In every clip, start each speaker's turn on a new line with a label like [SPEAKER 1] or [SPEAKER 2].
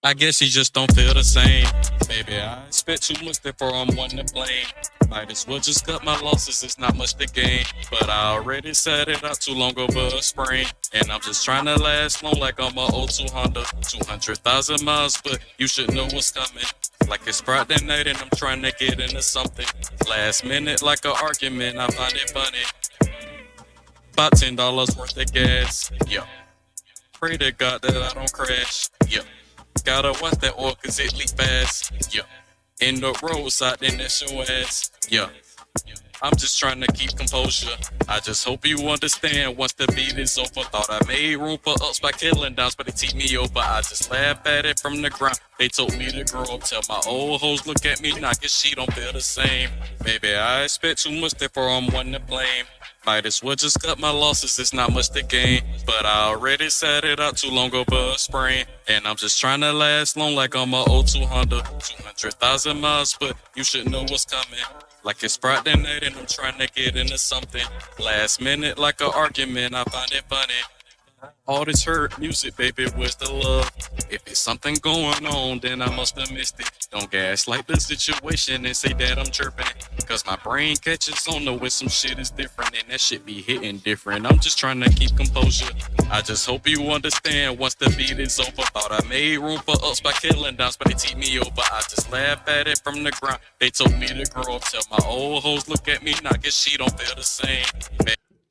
[SPEAKER 1] I guess you just don't feel the same. Maybe I spent too much before I'm one to blame. Might as well just cut my losses, it's not much to gain. But I already said it out too long over a sprain. And I'm just trying to last long like I'm a '02 Honda. 200,000 miles, but you should know what's coming. Like it's Friday night and I'm trying to get into something. Last minute like an argument, I find it funny. About $10 worth of gas, yeah. Pray to God that I don't crash, yeah. Gotta watch that oil cause it leak fast, yeah. In the roadside, then that's your ass, yeah. I'm just trying to keep composure. I just hope you understand once the beat is over. Thought I made room for ups by killing downs, but they teed me over. I just laugh at it from the ground. They told me to grow up. Tell my old hoes look at me now, cause she don't feel the same. Maybe I expect too much, therefore I'm one to blame. Might as well just cut my losses, it's not much to gain. But I already said it out too long over a sprain. And I'm just trying to last long like I'm a '02 Honda. 200,000 miles, but you should know what's coming. Like it's Friday night and I'm trying to get into something. Last minute like an argument, I find it funny. All this hurt music, baby, where's the love? If it's something going on, then I must have missed it. Don't gaslight the situation and say that I'm chirping. Cause my brain catches on to when some shit is different and that shit be hitting different. I'm just trying to keep composure. I just hope you understand once the beat is over. Thought I made room for ups by killing downs, but they teed me over. I just laugh at it from the ground. They told me to grow up. Tell my old hoes look at me now, guess she don't feel the same.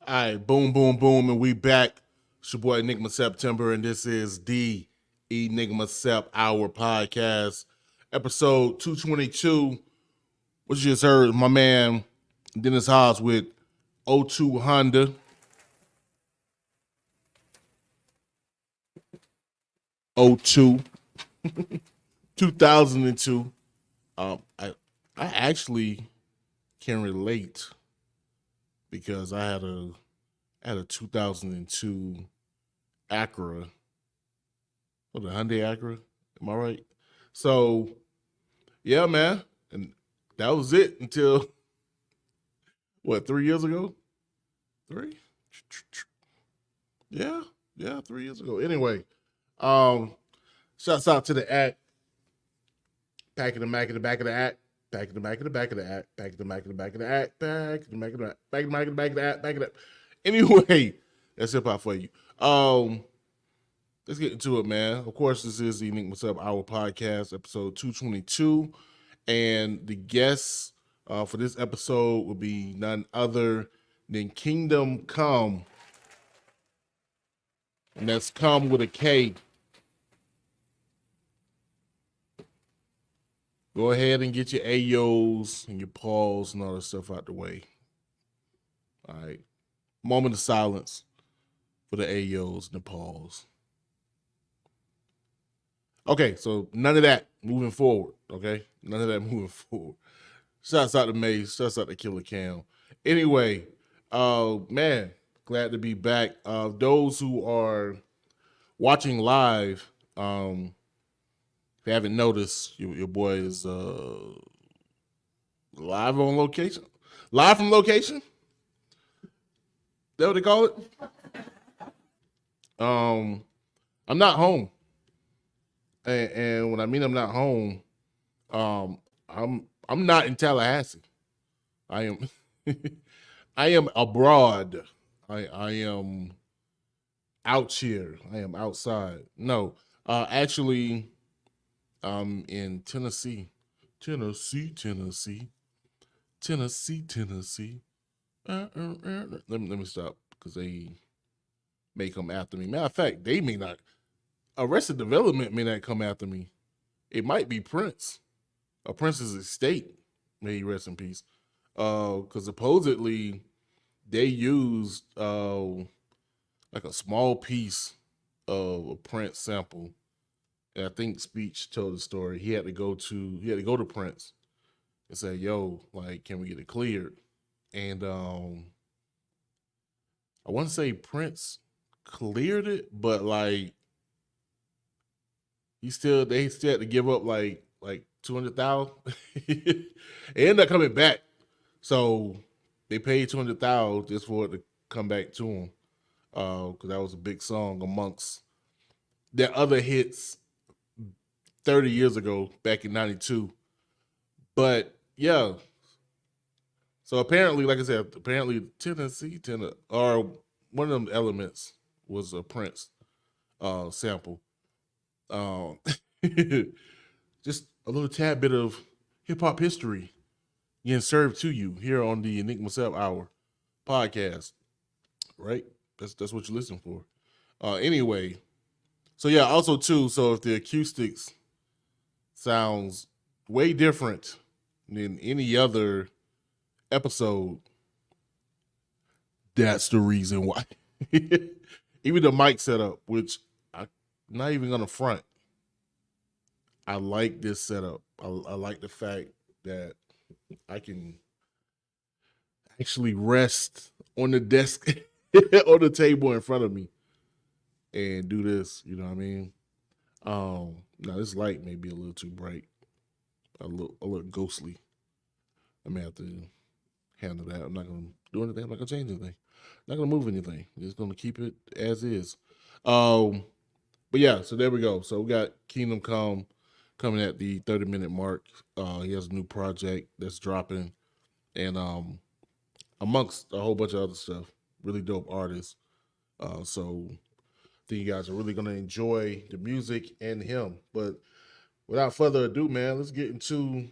[SPEAKER 2] All right, boom, boom, boom, and we back. It's your boy Enigma September, and this is the Enigma Sept Hour podcast, episode 222. What you just heard, my man Dennis Hobbs with '02 Honda, '02, 2002. I actually can relate because I had a 2002 Acura, or the Hyundai Acura. Am I right? So yeah, man, and that was it until what 3 years ago? Three? Yeah, yeah, 3 years ago. Anyway, um, shouts out to the act, packing the Mac in the back of the act. Back in the back of the back of the act, back in the back of the back of the act, back in the back of the back in the back of the back of the act, back of the. Anyway, that's hip hop for you. Let's get into it, man. Of course, this is the Enigma Sept Hour podcast, episode 222. And the guest for this episode will be none other than Kingdom Come. And that's come with a K. Go ahead and get your Ayos and your Pauls and all that stuff out the way. All right. Moment of silence for the Ayos and the Pauls. Okay, so none of that moving forward. Okay, none of that moving forward. Shouts out to Maze. Shouts out to Killer Cam. Anyway, man, glad to be back. Those who are watching live, if you haven't noticed, your boy is live on location. Live from location. That what they call it? I'm not home. And when I mean I'm not home, I'm not in Tallahassee. I am I am abroad. I am out here. I am outside. No, actually, I'm in Tennessee, Tennessee, Tennessee, Tennessee, Tennessee. Let me stop because they may come after me. Matter of fact, they may not. Arrested Development may not come after me. It might be Prince. Prince's estate. May he rest in peace. Because supposedly they used like a small piece of a Prince sample. And I think Speech told the story. He had to go to Prince and say, "Yo, like, can we get it cleared?" And I want to say Prince cleared it, but like they still had to give up like 200,000. It ended up coming back, so they paid 200,000 just for it to come back to them, because that was a big song amongst their other hits 30 years ago, back in 92. But yeah, so apparently, like I said, apparently Tennessee, or one of them elements was a Prince sample. Um, just a little tad bit of hip hop history getting served to you here on the Enigma Sept Hour podcast, right? That's what you're listening for. Anyway, so yeah, also too, so if the acoustics sounds way different than any other episode, that's the reason why. Even the mic setup, which I'm not even gonna front. I like this setup. I like the fact that I can actually rest on the desk on the table in front of me and do this. You know what I mean? Now this light may be a little too bright, a little ghostly. I may have to handle that. I'm not gonna do anything. I'm not gonna change anything. I'm not gonna move anything. I'm just gonna keep it as is. But yeah, so there we go. So we got Kingdom Come coming at the 30-minute mark. He has a new project that's dropping, and amongst a whole bunch of other stuff, really dope artists. So I think you guys are really gonna enjoy the music and him. But without further ado, man, let's get into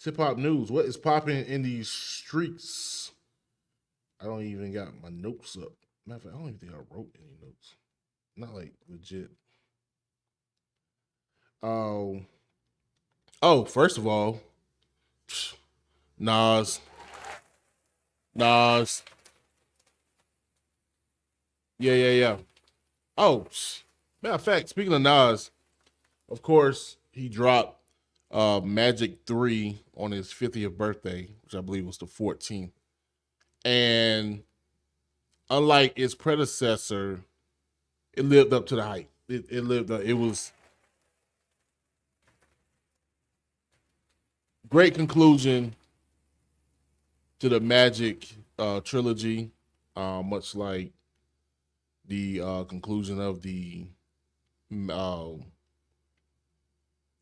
[SPEAKER 2] hip hop news. What is popping in these streets? I don't even got my notes up. Matter of fact, I don't even think I wrote any notes. Not like legit. Oh, first of all, Nas. Nas. Yeah. Oh, matter of fact, speaking of Nas, of course, he dropped Magic 3 on his 50th birthday, which I believe was the 14th. And unlike its predecessor, it lived up to the hype. It lived up. It was great conclusion to the Magic trilogy, much like the conclusion of the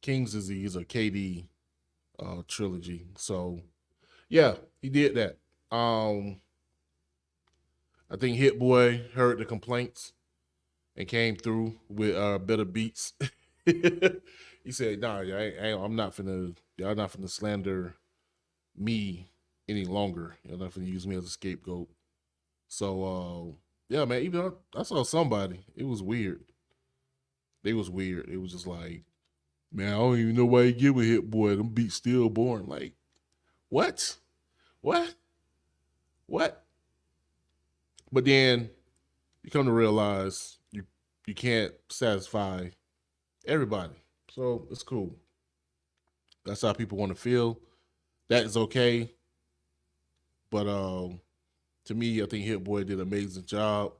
[SPEAKER 2] King's Disease or KD trilogy. So yeah, he did that. I think Hit Boy heard the complaints and came through with better beats. He said, "Nah, I'm not finna. Y'all not finna slander me any longer. Y'all not finna use me as a scapegoat." So yeah, man. Even I saw somebody. It was weird. They was weird. It was just like, man, I don't even know why you give a Hit Boy. Them beats still boring. Like, what? What? What? But then you come to realize you can't satisfy everybody. So it's cool. That's how people want to feel. That is okay. But to me, I think Hit Boy did an amazing job.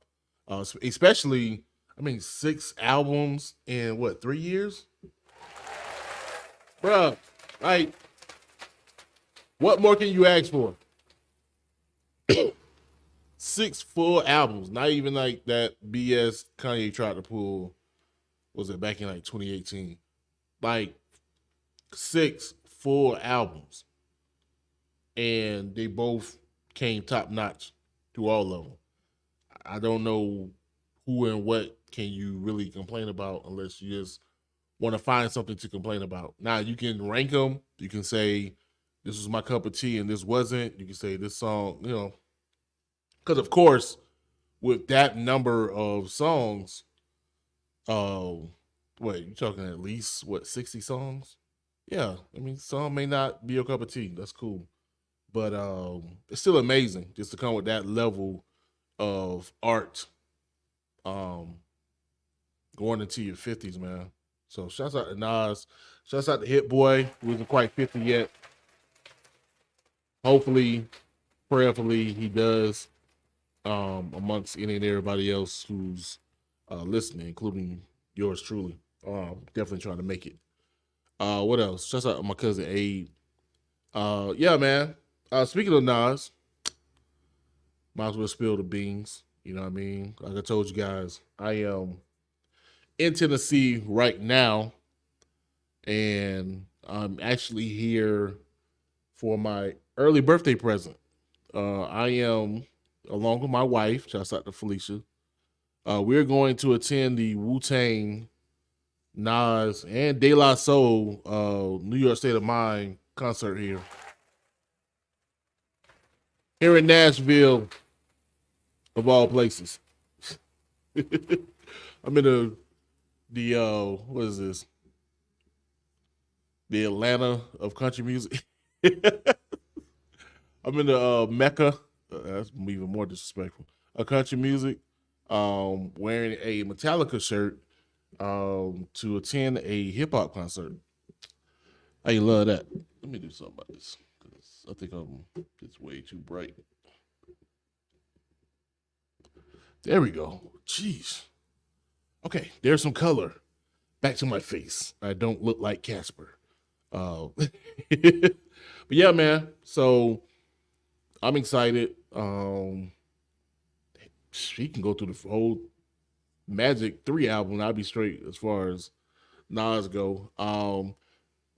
[SPEAKER 2] Especially, I mean, 6 albums in what, 3 years? Bruh, like, what more can you ask for? 6 full albums, not even like that BS Kanye tried to pull. Was it back in like 2018? Like 6 full albums, and they both came top notch through all of them. I don't know who and what can you really complain about unless you just want to find something to complain about. Now you can rank them. You can say this was my cup of tea and this wasn't. You can say this song, because of course, with that number of songs, what you talking at least 60 songs? Yeah, I mean, some may not be your cup of tea. That's cool, but it's still amazing just to come with that level of art, going into your 50s, man. So shouts out to Nas, shouts out to Hit Boy, who isn't quite 50 yet. Hopefully, prayerfully, he does. Amongst any and everybody else who's listening, including yours truly. Definitely trying to make it. What else? Shouts out to my cousin Abe. Yeah, man. Speaking of Nas, might as well spill the beans. You know what I mean? Like I told you guys, I am in Tennessee right now, and I'm actually here for my early birthday present. I am, along with my wife, shouts out to Felicia. We're going to attend the Wu-Tang, Nas, and De La Soul New York State of Mind concert here in Nashville, of all places. I'm in the what is this? The Atlanta of country music. I'm in the Mecca. That's even more disrespectful. Country music. Wearing a Metallica shirt to attend a hip hop concert. I love that. Let me do something about this because I think it's way too bright. There we go. Jeez. Okay, there's some color. Back to my face. I don't look like Casper. But yeah, man. So I'm excited. She can go through the whole Magic 3 album and I'll be straight as far as Nas go. And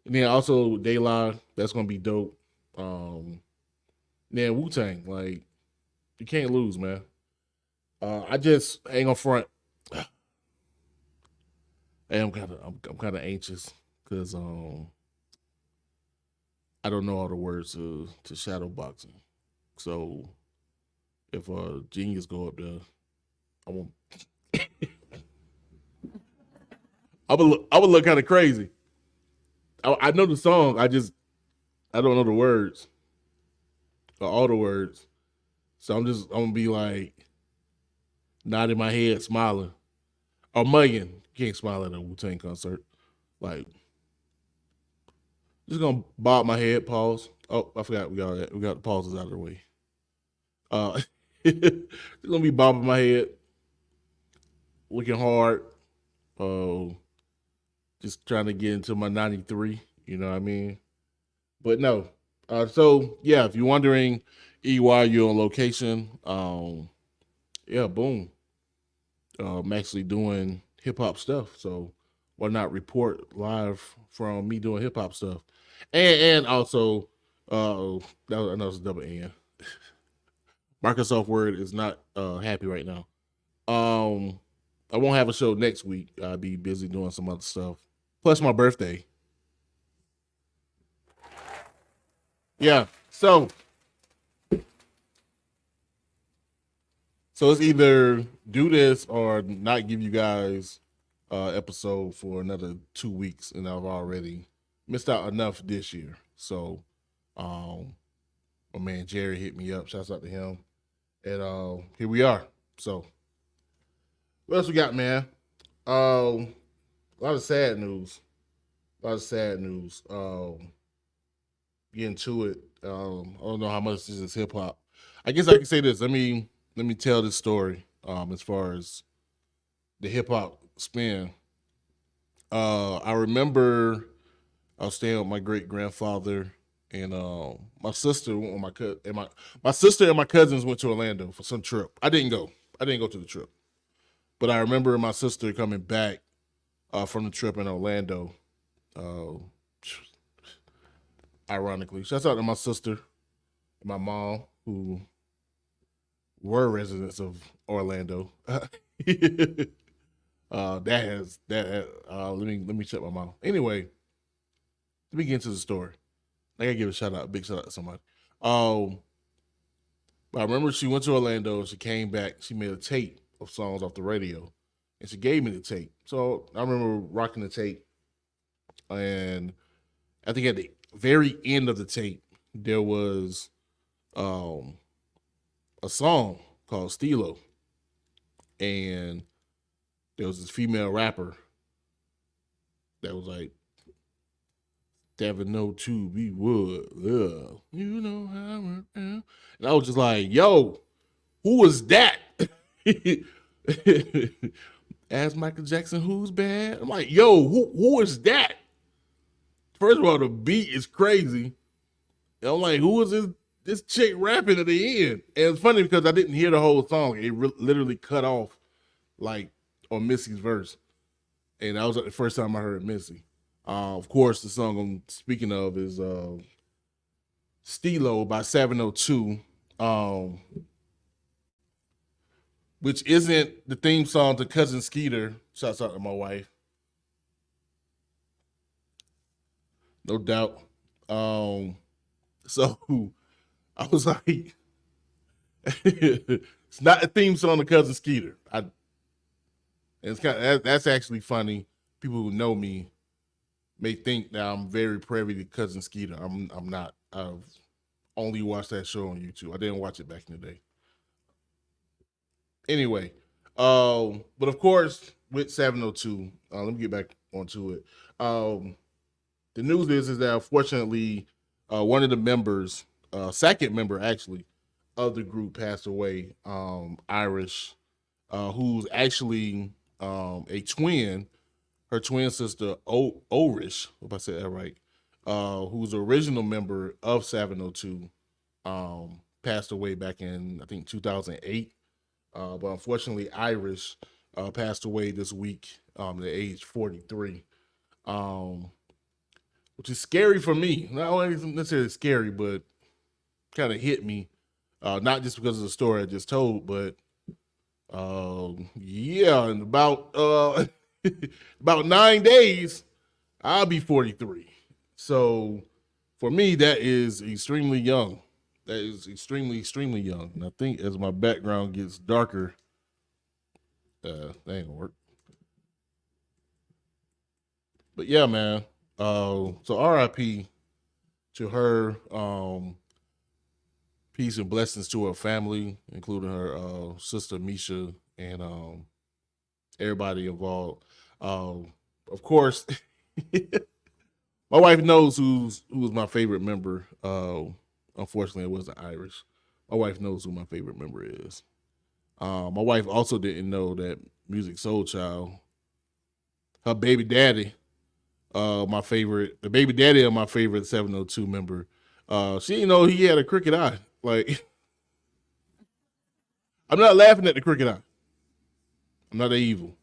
[SPEAKER 2] then also De La, that's gonna be dope. Then Wu-Tang, like you can't lose, man. I just ain't gonna front. I'm kind of anxious because I don't know all the words to shadow boxing. So if a genius go up there, I won't. I would look kind of crazy. I know the song. I don't know the words, or all the words. So I'm gonna be like nodding my head, smiling. Or mugging. You can't smile at a Wu-Tang concert. Like just gonna bob my head, pause. Oh, I forgot we got the pauses out of the way. Just gonna be bobbing my head, looking hard. Just trying to get into my 93. You know what I mean? But no. So yeah, if you're wondering, why you're on location, yeah, boom. I'm actually doing hip hop stuff, so why not report live from me doing hip hop stuff? And also, that was a double N. Microsoft Word is not happy right now. I won't have a show next week. I'll be busy doing some other stuff. Plus my birthday. Yeah. So it's either do this or not give you guys episode for another 2 weeks, and I've already missed out enough this year. So my man Jerry hit me up. Shouts out to him. And here we are. So what else we got, man? A lot of sad news. Getting to it. I don't know how much this is hip hop. I guess I can say this. Let me tell this story. As far as the hip hop spin. I remember I was staying with my great grandfather, and my sister and my sister and my cousins went to Orlando for some trip. I didn't go to the trip, but I remember my sister coming back from the trip in Orlando. Ironically, shouts out to my sister and my mom, who were residents of Orlando. Let me check my mouth. Anyway, let me get into the story. I gotta give a big shout out to somebody. But I remember she went to Orlando. She came back. She made a tape of songs off the radio, and she gave me the tape. So I remember rocking the tape, and I think at the very end of the tape there was a song called Stilo, and there was this female rapper that was like, "Never know to be wood, you know how I am." And I was just like, "Yo, who was that?" Ask Michael Jackson, "Who's bad?" I'm like, "Yo, who is that?" First of all, the beat is crazy. And I'm like, "Who is this chick rapping at the end?" And it's funny because I didn't hear the whole song. It literally cut off like on Missy's verse. and that was the first time I heard Missy. Of course, the song I'm speaking of is Stilo by 702, which isn't the theme song to Cousin Skeeter. Shouts out to my wife. No doubt. So I was like, it's not a theme song to Cousin Skeeter. It's kind of, that's actually funny. People who know me may think that I'm very privy to Cousin Skeeter. I'm not. I've only watched that show on YouTube. I didn't watch it back in the day. Anyway, but of course with 702, let me get back onto it. The news is that unfortunately, one of the members, second member actually, of the group passed away. Irish, who's actually a twin. Her twin sister, Irish, hope I said that right, who's the original member of 702, passed away back in, I think, 2008. But unfortunately, Irish passed away this week at the age 43, which is scary for me. Not only necessarily scary, but kind of hit me, not just because of the story I just told, but yeah, in about about 9 days, I'll be 43. So for me, that is extremely young. That is extremely young. And I think as my background gets darker, that ain't gonna work. But yeah, man. So RIP to her. Peace and blessings to her family, including her sister Misha and everybody involved. Of course, my wife knows who's my favorite member. Unfortunately, it wasn't Irish. My wife knows who my favorite member is. My wife also didn't know that Music Soul Child, her baby daddy, the baby daddy of my favorite 702 member, she didn't know he had a crooked eye. Like, I'm not laughing at the crooked eye. I'm not evil.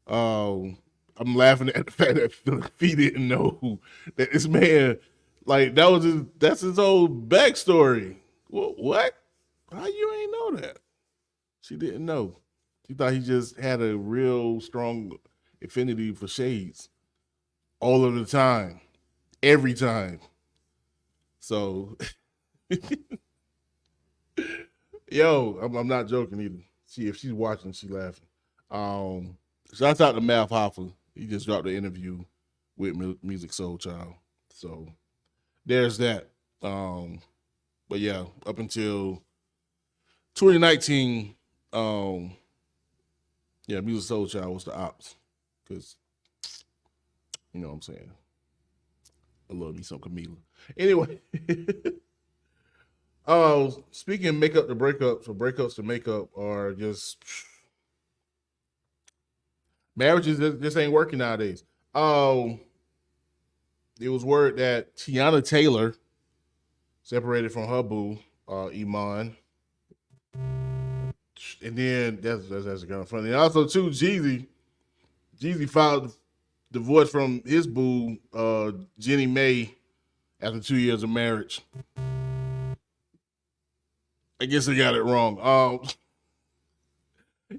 [SPEAKER 2] I'm laughing at the fact that Philip didn't know that this man, like, that's his whole backstory. What? How you ain't know that? She didn't know. She thought he just had a real strong affinity for shades all of the time, every time. So, yo, I'm not joking either. If she's watching, she laughing. Shouts out to Math Hoffa. He just dropped an interview with Music Soul Child. So there's that. But yeah, up until 2019, yeah, Music Soul Child was the ops. Because, you know what I'm saying? I love me some Camila. Anyway. Speaking of makeup to breakups or breakups to makeup are just marriages just ain't working nowadays. It was word that Teyana Taylor separated from her boo, Iman. And then that's kind of funny. And also too, Jeezy filed divorce from his boo, Jenny May, after 2 years of marriage. I guess I got it wrong.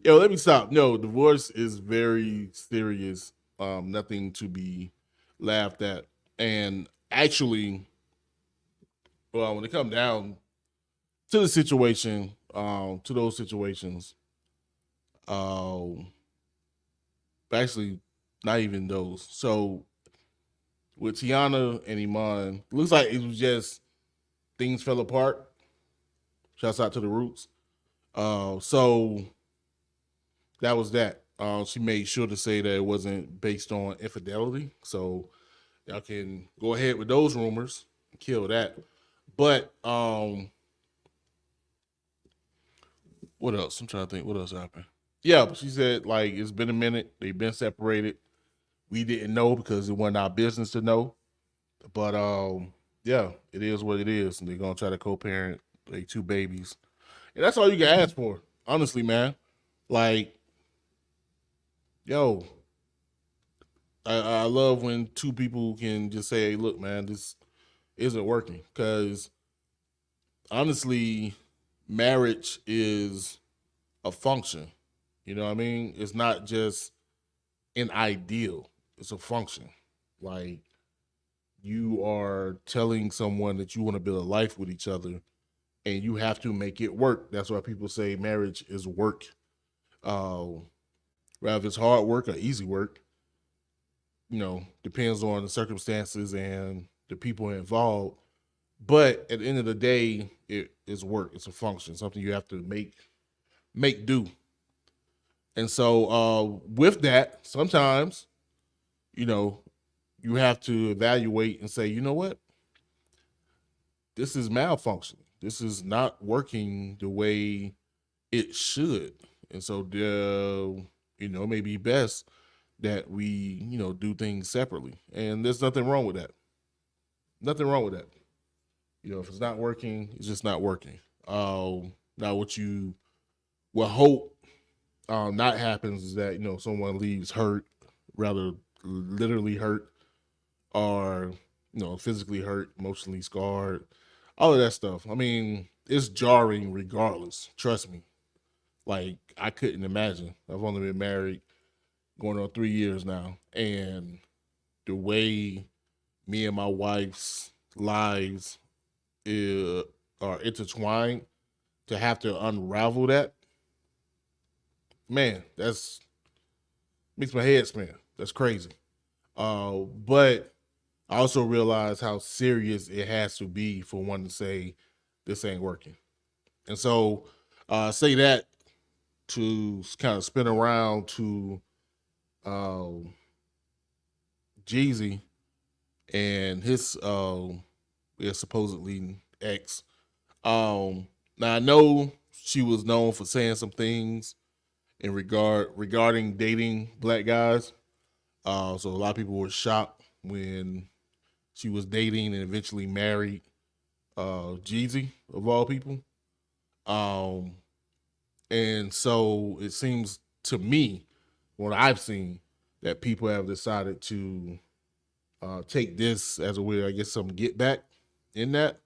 [SPEAKER 2] Yo, let me stop. No, divorce is very serious. Nothing to be laughed at. And actually, well, when it comes down to the situation, to those situations, actually, not even those. So with Teyana and Iman, it looks like it was just things fell apart. Shouts out to the Roots. So that was that. She made sure to say that it wasn't based on infidelity. So y'all can go ahead with those rumors, kill that. But what else? I'm trying to think what else happened. Yeah, but she said, like, it's been a minute. They've been separated. We didn't know because it wasn't our business to know. But yeah, it is what it is. And they're gonna try to co-parent like 2 babies. And that's all you can ask for, honestly, man. Like, yo, I love when two people can just say, "Hey, look, man, this isn't working." Because honestly, marriage is a function. You know what I mean? It's not just an ideal. It's a function. Like you are telling someone that you want to build a life with each other, and you have to make it work. That's why people say marriage is work. Uh, Whether it's hard work or easy work, depends on the circumstances and the people involved. But at the end of the day, it is work. It's a function, something you have to make do. And so with that, sometimes, you know, you have to evaluate and say, you know what? This is malfunctioning. This is not working the way it should. And so it may be best that we, do things separately. And there's nothing wrong with that. Nothing wrong with that. If it's not working, it's just not working. Now what you will hope not happens is that, someone leaves hurt, rather literally hurt, or, physically hurt, emotionally scarred, all of that stuff. I mean, it's jarring regardless. Trust me. Like, I couldn't imagine. I've only been married going on 3 years now. And the way me and my wife's lives are intertwined, to have to unravel that, man, that's makes my head spin. That's crazy. But I also realize how serious it has to be for one to say this ain't working. And so say that to kind of spin around to um, Jeezy and his supposedly ex. Now I know she was known for saying some things in regarding dating black guys. So a lot of people were shocked when she was dating and eventually married Jeezy of all people. Um, and so it seems to me, what I've seen, that people have decided to take this as a way, I guess, some get back in that.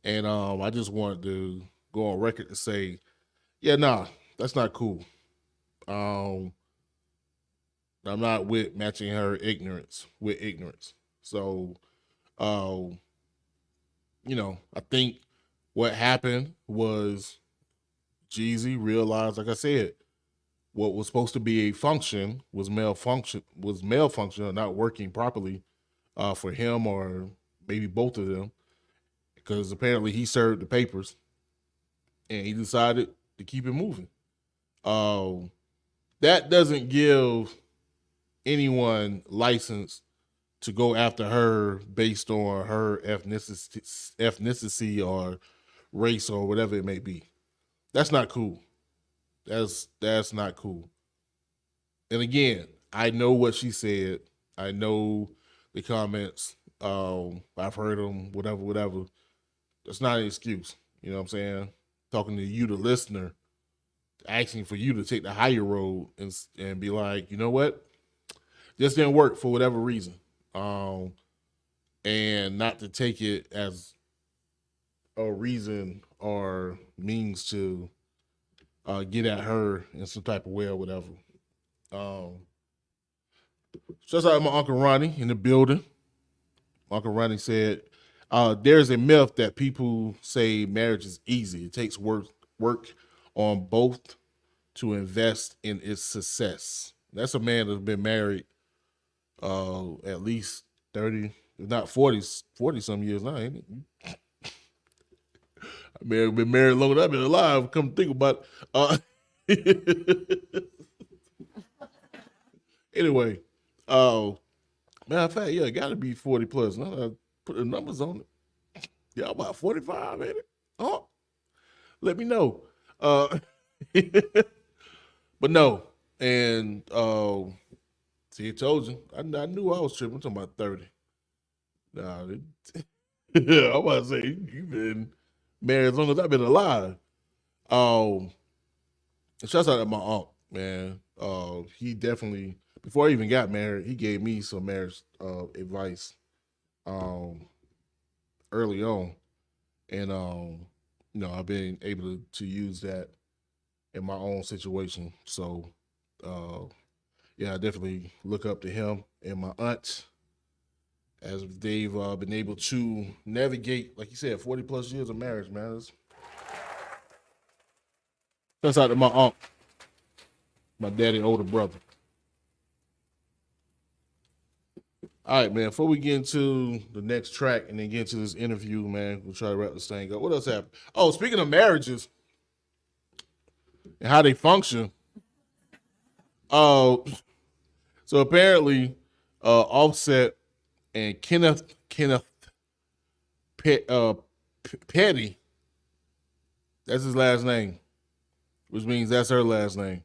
[SPEAKER 2] And I just wanted to go on record to say, yeah, nah, that's not cool. Um, I'm not with matching her ignorance with ignorance. So, um, I think what happened was Jeezy realized, like I said, what was supposed to be a function was malfunction or not working properly for him or maybe both of them, because apparently he served the papers and he decided to keep it moving. Um, that doesn't give anyone license to go after her based on her ethnicity or race or whatever it may be. That's not cool. That's not cool. And again, I know what she said. I know the comments. I've heard them. Whatever, whatever. That's not an excuse. You know what I'm saying? Talking to you, the listener, asking for you to take the higher road and be like, you know what? This didn't work for whatever reason. Um, and not to take it as a reason or means to get at her in some type of way or whatever. Um, Just like my Uncle Ronnie in the building. Uncle Ronnie said, there's a myth that people say marriage is easy. It takes work on both to invest in its success. That's a man that's been married at least 30, if not 40 some years now, ain't it? I mean, I've been married longer than I've been alive. Come think about it. Anyway, matter of fact, yeah, it got to be 40 plus. Now I put the numbers on it. Yeah, about 45, ain't it? Oh, let me know. Uh, but no, and see, I told you, I knew I was tripping. I'm talking about 30. Nah, I'm about to say you've been married as long as I've been alive. Um, Shouts out to my uncle, man. He definitely before I even got married, he gave me some marriage advice early on, and I've been able to use that in my own situation. So yeah, I definitely look up to him and my aunt as they've been able to navigate, like you said, 40 plus years of marriage, man. That's out to my aunt, my daddy older brother. All right, man. Before we get into the next track and then get into this interview, man, we'll try to wrap this thing up. What else happened? Oh, speaking of marriages and how they function, so apparently, Offset and Kenneth Petty, that's his last name, which means that's her last name.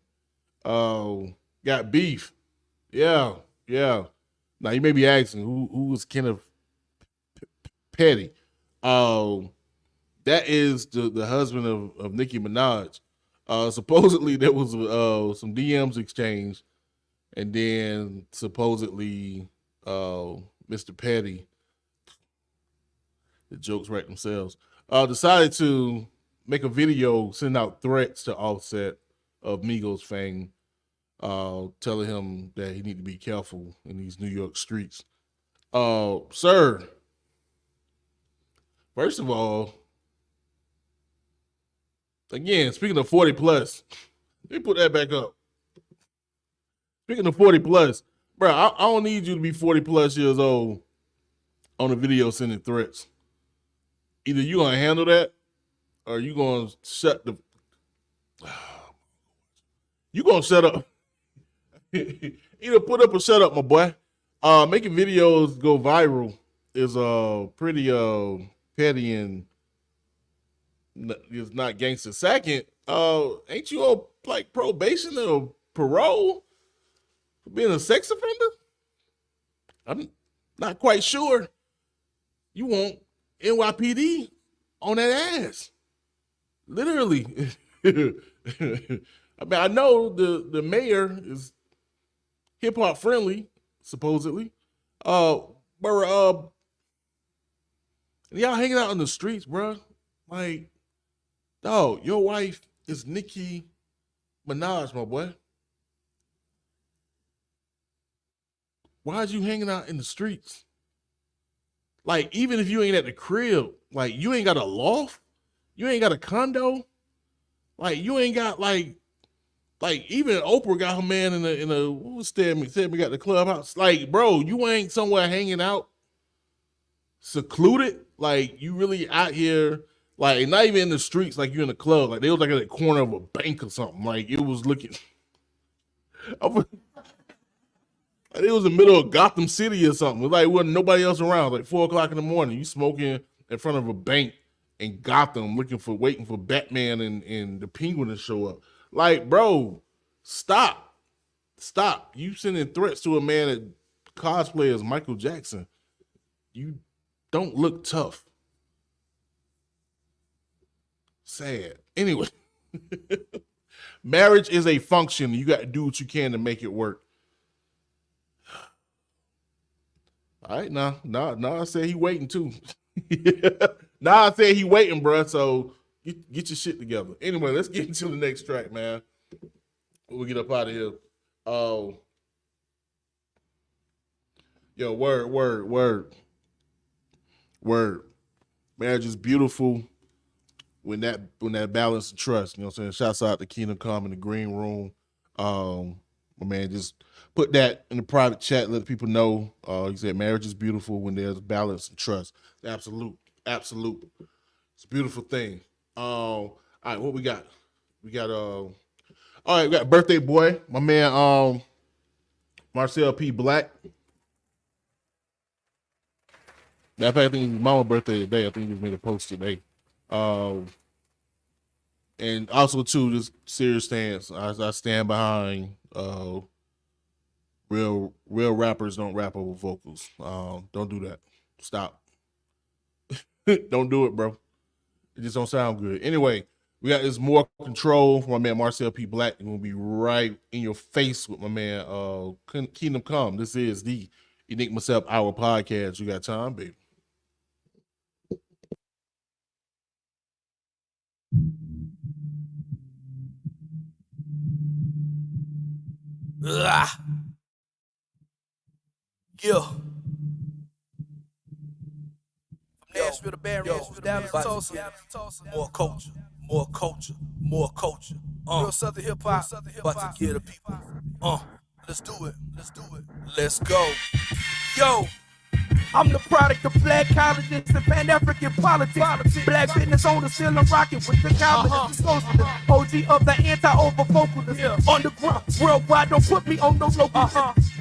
[SPEAKER 2] Got beef. Yeah. Now you may be asking who was Kenneth Petty? That is the husband of Nicki Minaj. Supposedly there was some DMs exchanged, and then supposedly Mr. Petty, the jokes write themselves, decided to make a video sending out threats to Offset of Migos fame, telling him that he need to be careful in these New York streets. Sir, first of all, again, speaking of 40 plus, let me put that back up. Speaking of 40 plus, bro, I don't need you to be 40 plus years old on a video sending threats. Either you gonna handle that, or you gonna shut the. You gonna shut up. Either put up or shut up, my boy. Making videos go viral is pretty petty and is not gangster. Second, ain't you on like probation or parole for being a sex offender? I'm not quite sure. You want NYPD on that ass, literally. I mean, I know the mayor is hip hop friendly, supposedly. But y'all hanging out on the streets, bro. Like, dog, your wife is Nicki Minaj, my boy. Why is you hanging out in the streets? Like, even if you ain't at the crib, like you ain't got a loft, you ain't got a condo, like you ain't got like even Oprah got her man in a what was said we got the clubhouse. Like, bro, you ain't somewhere hanging out, secluded. Like, you really out here, like not even in the streets, like you in the club. Like they was like at the corner of a bank or something. Like it was looking. It was in the middle of Gotham City or something. It was like wasn't nobody else around. Like 4:00 in the morning, you smoking in front of a bank in Gotham, waiting for Batman and the Penguin to show up. Like, bro, stop. You sending threats to a man that cosplay as Michael Jackson. You don't look tough. Sad. Anyway, marriage is a function. You got to do what you can to make it work. All right, now I said he waiting too. Now I said he waiting, bro. So get your shit together. Anyway, let's get into the next track, man. We'll get up out of here. Yo, word. Marriage is beautiful when that balance of trust. You know what I'm saying? Shouts out to Kingdom Kome in the green room. My man just put that in the private chat, let people know. He said marriage is beautiful when there's balance and trust. Absolute. It's a beautiful thing. All right, what we got? We got all right, we got birthday boy, my man Marcel P. Black. Matter of fact, I think his mama's birthday today. I think he just made a post today. And also too, just serious stance. I stand behind real rappers don't rap over vocals. Don't do that. Stop. Don't do it, bro. It just don't sound good. Anyway, We got this more control from my man Marcel P. Black, and we'll be right in your face with my man Kingdom Kome. This is the Enigma Sept Hour podcast. You got time, baby?
[SPEAKER 3] Yeah. Nashville to Barriers, down to Tulsa. More culture, more culture, more culture. Real Southern hip hop, about to get the people. Let's do it, let's go. Yo. I'm the product of black colleges and Pan-African politics. Black business owners still I'm rocking with the college socialist. OG of the anti-over-vocalist. Underground, worldwide, don't put me on no local.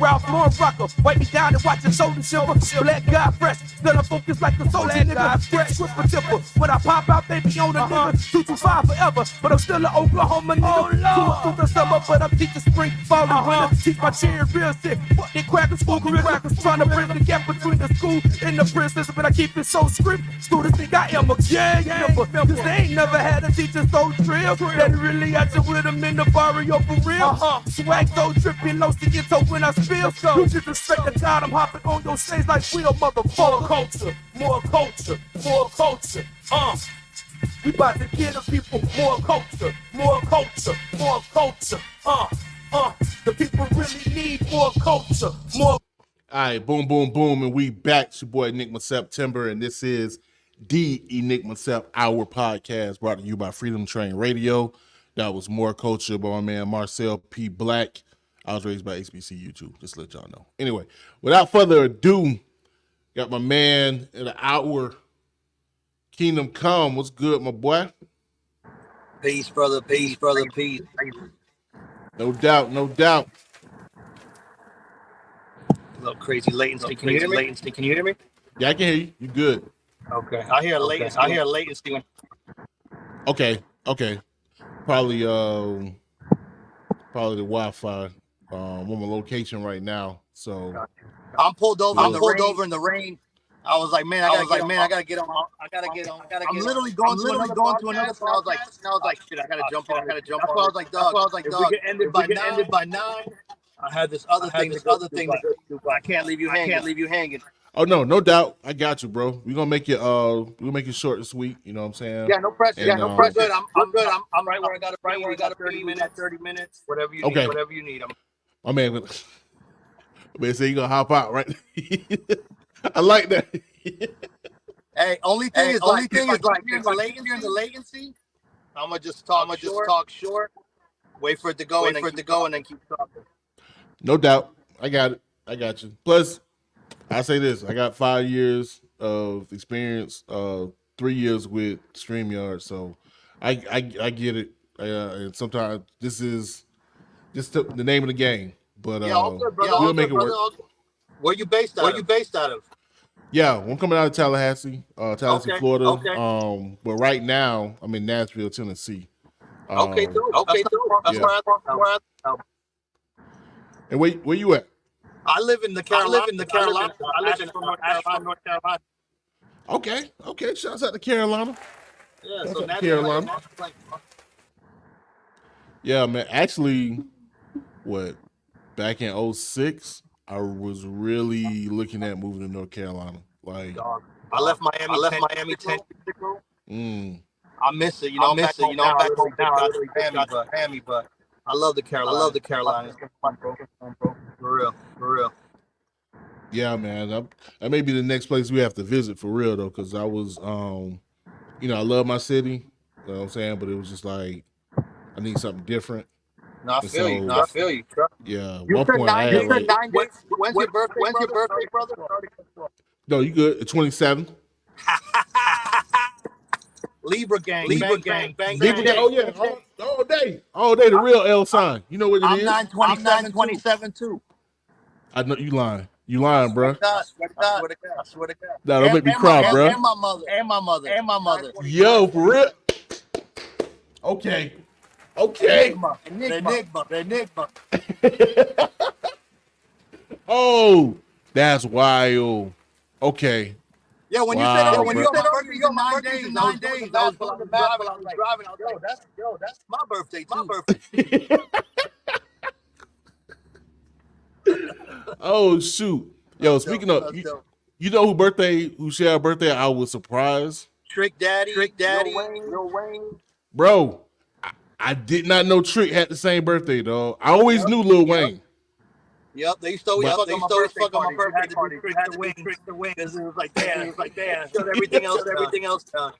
[SPEAKER 3] Ralph Lauren rocker, wipe me down and watch your shoulder shiver. Black guy fresh, still I'm focused like a soldier nigga. Fresh with a tipper. When I pop out, they be on a nigga. 225 forever, but I'm still an Oklahoma nigga. Through the summer, but I'm teaching spring, fall, and winter. Teach my cheering real sick. Fuck they crackers, school crackers, trying to bridge the gap between the school and the princess, but I keep it so strict. Students think I am a gang member, cause they ain't never had a teacher so trill. That really out you with them in the barrio for real. Swag so trippy, low to your toe when I spill. You just respect the God, I'm hopping on your stage like real motherfucker. More culture, more culture. We about to get the people more culture, more culture, more culture. The people really need more culture, more.
[SPEAKER 2] All right, boom, boom, boom, and we back. It's your boy Enigma September, and this is the Enigma Sept Hour podcast brought to you by Freedom Train Radio. That was More Culture by my man Marcel P. Black. I was raised by HBCU too, just to let y'all know. Anyway, without further ado, got my man in the hour, Kingdom Kome. What's good, my boy?
[SPEAKER 3] Peace, brother, peace, brother, peace.
[SPEAKER 2] No doubt, no doubt.
[SPEAKER 3] A little crazy latency. Can you hear me?
[SPEAKER 2] Yeah, I can hear you. You good?
[SPEAKER 3] Okay. I hear latency.
[SPEAKER 2] Okay. Probably the Wi-Fi. I'm on my location right now, so
[SPEAKER 3] I'm pulled over in the rain. I was like, man, I gotta get on. I'm literally going to another. And I was like, shit, I gotta jump on. That's why I was like, dog. If we get ended by 9. I had this other thing to do, but I can't leave you hanging.
[SPEAKER 2] Oh no doubt. I got you, bro. We're gonna make it short and sweet. You know what I'm saying?
[SPEAKER 3] Yeah, no pressure. I'm good. I'm right where I gotta be. We got 30 minutes. Whatever you need. Whatever you need.
[SPEAKER 2] My man say you gonna hop out, right? I like that.
[SPEAKER 3] Hey, only thing is like the latency. I'm gonna just talk short. Wait for it to go, and then keep talking.
[SPEAKER 2] No doubt. I got you. Plus, I say this. I got 5 years of experience, 3 years with StreamYard, so I get it. And sometimes this is just the name of the game. But we'll make it work.
[SPEAKER 3] Where you based out of?
[SPEAKER 2] Yeah, I'm coming out of Tallahassee, Florida. But right now I'm in Nashville, Tennessee.
[SPEAKER 3] Okay. That's where I
[SPEAKER 2] And where you at?
[SPEAKER 3] I live in the Carolina. I live in North Carolina.
[SPEAKER 2] Okay. Shouts out to Carolina.
[SPEAKER 3] Yeah, so that's
[SPEAKER 2] Carolina. Yeah, man. Actually, back in 2006, I was really looking at moving to North Carolina. Like,
[SPEAKER 3] I left Miami 10 years ago. I miss it. I'm back home now. Miami, but I love the Carolinas. For real.
[SPEAKER 2] Yeah, man. That may be the next place we have to visit for real though, because I was, I love my city. You know what I'm saying? But it was just like I need something different.
[SPEAKER 3] No, I feel you.
[SPEAKER 2] Yeah.
[SPEAKER 3] You said 9 days. When's your birthday, brother?
[SPEAKER 2] No, you good. 27.
[SPEAKER 3] Libra gang. Bang.
[SPEAKER 2] Oh yeah, all day. The real L sign. You know what it is?
[SPEAKER 3] I'm 9/27 too.
[SPEAKER 2] I know you lying. You lying, bro.
[SPEAKER 3] I swear to God.
[SPEAKER 2] No, don't make me cry, bro.
[SPEAKER 3] And my mother.
[SPEAKER 2] Yo, for real. Okay.
[SPEAKER 3] Enigma.
[SPEAKER 2] Oh, that's wild. Okay.
[SPEAKER 4] Yeah, when
[SPEAKER 2] Wow,
[SPEAKER 4] you said,
[SPEAKER 2] bro.
[SPEAKER 4] you said earlier, yo, my birthday's in 9 days. I was doing the math while I was driving. I was like, that's my birthday too.
[SPEAKER 2] Oh shoot. Yo, speaking of, you know who shared a birthday I was surprised?
[SPEAKER 4] Trick Daddy, Lil Wayne.
[SPEAKER 2] Bro, I did not know Trick had the same birthday, dog. I always knew Lil Wayne.
[SPEAKER 4] Yep, they used to always fuck on my birthday party. You had to do Trick the Wayne because it was like, damn, shut everything else down.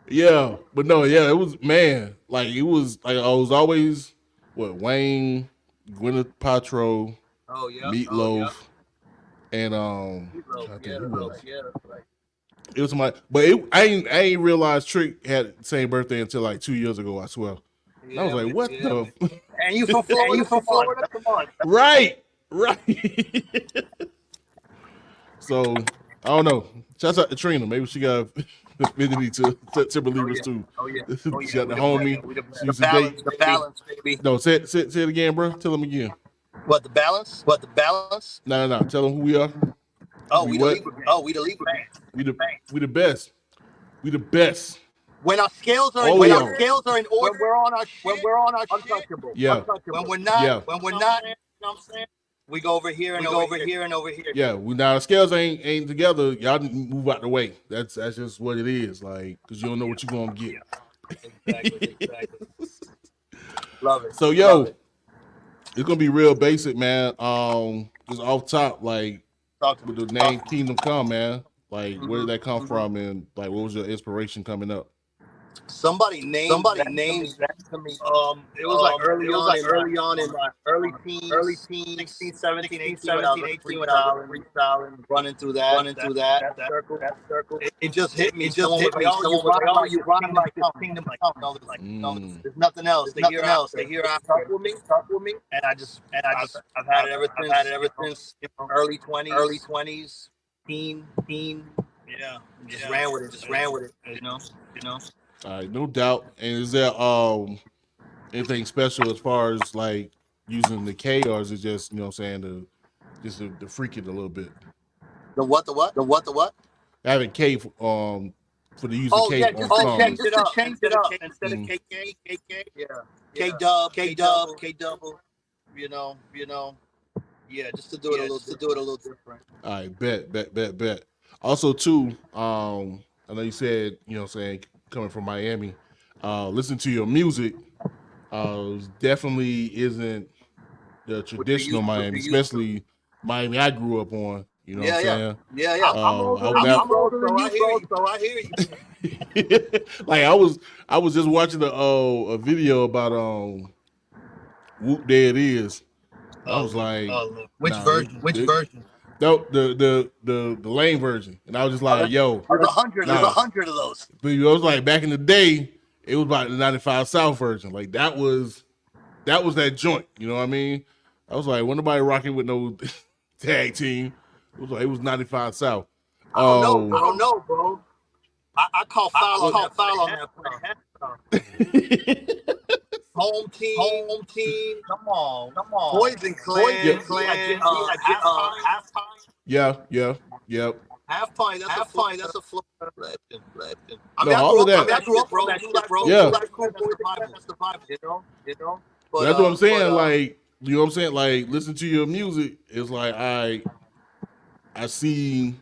[SPEAKER 2] Yeah, but no, yeah, it was, man, like it was like I was always Wayne, Gwyneth Paltrow, Meatloaf, and I think who else? It was my, but I ain't realized Trick had the same birthday until like 2 years ago. I swear. And I was like, what the?
[SPEAKER 4] And you from Florida? Come on.
[SPEAKER 2] Right. So I don't know. Shouts out to Trina. Maybe she got affinity to Timberleavers too. She got the homie.
[SPEAKER 4] The balance, baby.
[SPEAKER 2] No, say it again, bro. Tell them again.
[SPEAKER 4] What the balance?
[SPEAKER 2] No. Tell them who we are.
[SPEAKER 4] We the Libra.
[SPEAKER 2] We the best. We the best.
[SPEAKER 4] When our scales are in order, when we're on our shit, untouchable.
[SPEAKER 2] Yeah.
[SPEAKER 4] When we're not, you know what I'm saying? We go over here and over here.
[SPEAKER 2] Yeah, now the scales ain't together. Y'all move out the way. That's just what it is. Like, cause you don't know what you're gonna get.
[SPEAKER 4] Exactly. Love it.
[SPEAKER 2] So yo, it's gonna be real basic, man. Just off top, like with the name Kingdom Come, man. Like, where did that come from, and like, what was your inspiration coming up?
[SPEAKER 4] Somebody named that to me. It was like early on in my early teens, 16, 17, 18, when I was freestyling, running through that circle. It just hit me. Oh, you rock like this Kingdom Come. There's nothing else. They hear I talk with me, and I've had it ever since early 20s, teen. Yeah, just ran with it. You know.
[SPEAKER 2] All right, no doubt. And is there anything special as far as like using the K, or is it just, you know what I'm saying, to freak it a little bit?
[SPEAKER 4] The what?
[SPEAKER 2] Having K for the use of K on songs.
[SPEAKER 4] Just to change it up instead of KK. Yeah. K double. You know. Yeah, just to do it a little different.
[SPEAKER 2] All right, bet. Also too, I know you said, you know what I'm saying, coming from Miami, listen to your music definitely isn't the traditional Miami, especially Miami I grew up on. You know what I'm saying?
[SPEAKER 4] Yeah. I'm older than you, bro, so I hear you.
[SPEAKER 2] Like I was just watching a video about Whoop There It Is. I was like,
[SPEAKER 4] which version?
[SPEAKER 2] No, the Lane version, and I was just like, "Yo,
[SPEAKER 4] there's 100 of those."
[SPEAKER 2] But it was like back in the day, it was about the 95 South version. Like that was that joint. You know what I mean? I was like, "Wasn't nobody rocking with no tag team?" It was 95 South.
[SPEAKER 4] I don't know, bro. I call foul on that. Home team. Come on. Poison Clan. Halftime.
[SPEAKER 2] Yeah.
[SPEAKER 4] Halftime. That's a Florida legend.
[SPEAKER 2] I mean, all of that.
[SPEAKER 4] I grew up, bro.
[SPEAKER 2] Yeah.
[SPEAKER 4] That's the vibe, you know. But,
[SPEAKER 2] that's what I'm saying. Like, you know what I'm saying? Like, listen to your music. It's like I see.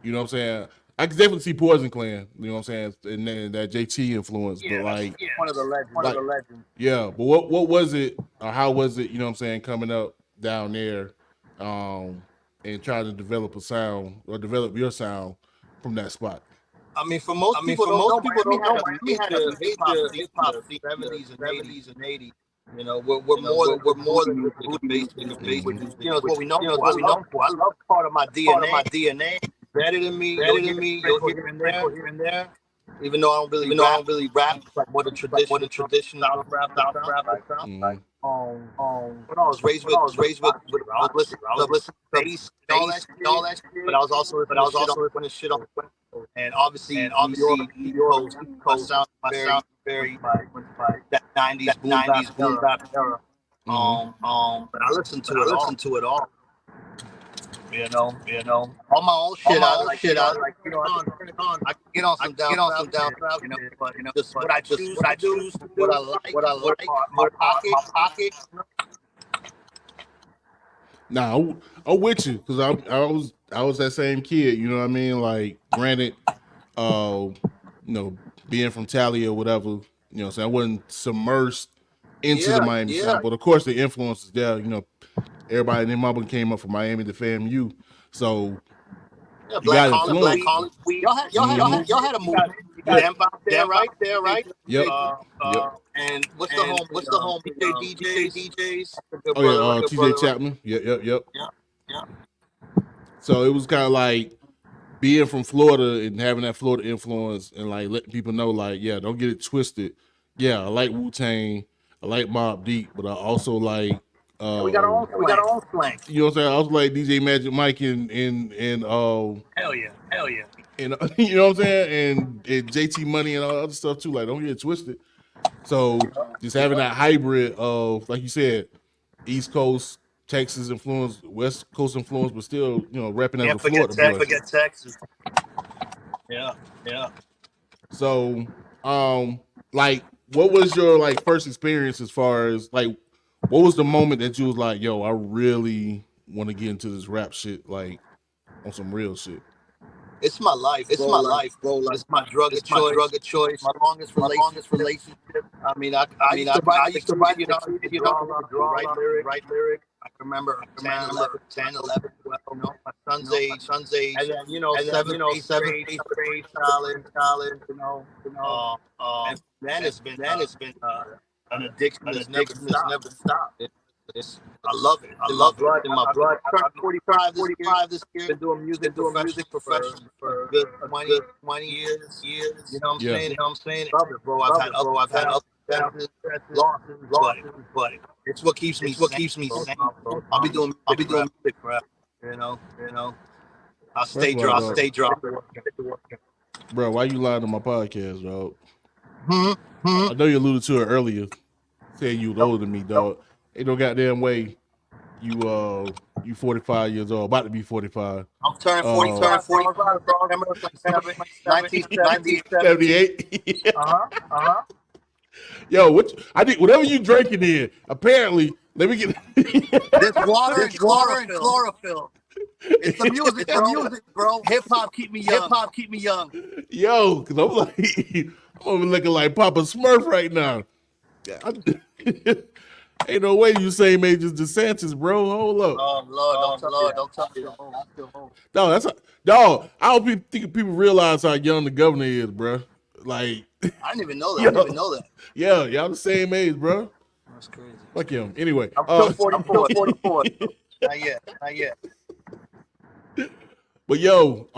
[SPEAKER 2] You know what I'm saying? I can definitely see Poison Clan, you know what I'm saying, and then that JT influence, but like
[SPEAKER 4] one of the legends.
[SPEAKER 2] Yeah, but what was it, or how was it, you know what I'm saying, coming up down there, and trying to develop a sound or develop your sound from that spot?
[SPEAKER 4] I mean, for most people don't know, we had a hip hop scene, 70s and 80s. You know, we're more than the bass, you know, what we know for. I love part of my DNA. Better than me. You'll hear here and there. Even though I don't really rap like what a traditional rap sounds like. But I was raised with I was listening to bass and all that shit. But I was also listening to shit on. And obviously New York sound very that 90s boom bap era. But I listened to it all. all my own shit. I like turn it on. I can get on some down south, but just what I choose to do, what I like, my pocket.
[SPEAKER 2] Nah, I'm with you because I was that same kid. You know what I mean? Like, granted, being from Tally or whatever, so I wasn't submersed into the Miami South, but of course the influence is there. Everybody in their mama came up from Miami to FAMU, so
[SPEAKER 4] you got influence. Y'all had a movement. Damn right?
[SPEAKER 2] Yep.
[SPEAKER 4] And what's the home? DJs.
[SPEAKER 2] Oh yeah, TJ Chapman. Yep. So it was kind of like being from Florida and having that Florida influence and like letting people know, like, yeah, don't get it twisted. Yeah, I like Wu-Tang, I like Mobb Deep, but I also like
[SPEAKER 4] we got our own slang.
[SPEAKER 2] You know what I'm saying? I was like DJ Magic Mike and
[SPEAKER 4] hell yeah.
[SPEAKER 2] And you know what I'm saying? And JT Money and all other stuff too. Like, don't get it twisted. So just having that hybrid of, like you said, East Coast, Texas influence, West Coast influence, but still, repping as a Florida boy.
[SPEAKER 4] Can't forget Texas. Yeah.
[SPEAKER 2] So, like, what was your like first experience as far as like, what was the moment that you was like, yo, I really want to get into this rap shit, like on some real shit?
[SPEAKER 4] It's my life. It's my life, bro. Like, it's my drug of choice. My longest relationship. I used to write, write lyric. I remember 10, 11, 12, my son's age. And then, 7th grade, college, and then it's been an addiction that's never stopped. I love it. I love it in my blood. I turned 45 this year. Been doing music professionally for a good 20 years. You know what I'm saying? Love it, bro. I've had ups and losses, but it's what keeps me sane. I'll be doing music forever. I'll stay dropped.
[SPEAKER 2] Bro, why you lying on my podcast, dog? I know you alluded to it earlier, saying you was older than me, dog. Ain't no goddamn way you 45 years old, about to be 45.
[SPEAKER 4] I'm turning 40,
[SPEAKER 2] 1978. Yo, whatever you drinking in, apparently, let me get
[SPEAKER 4] this water and chlorophyll. It's the music, bro. Hip hop keep me young.
[SPEAKER 2] Yo, cause I'm like, I'm looking like Papa Smurf right now. Ain't no way you same age as DeSantis, bro. Hold up.
[SPEAKER 4] Oh Lord, don't tell me that.
[SPEAKER 2] Dog, I don't think people realize how young the governor is, bro. Like,
[SPEAKER 4] I didn't even know that.
[SPEAKER 2] Yeah, y'all the same age, bro.
[SPEAKER 4] That's crazy.
[SPEAKER 2] Fuck him. Anyway,
[SPEAKER 4] I'm still 44. Not yet.
[SPEAKER 2] But yo,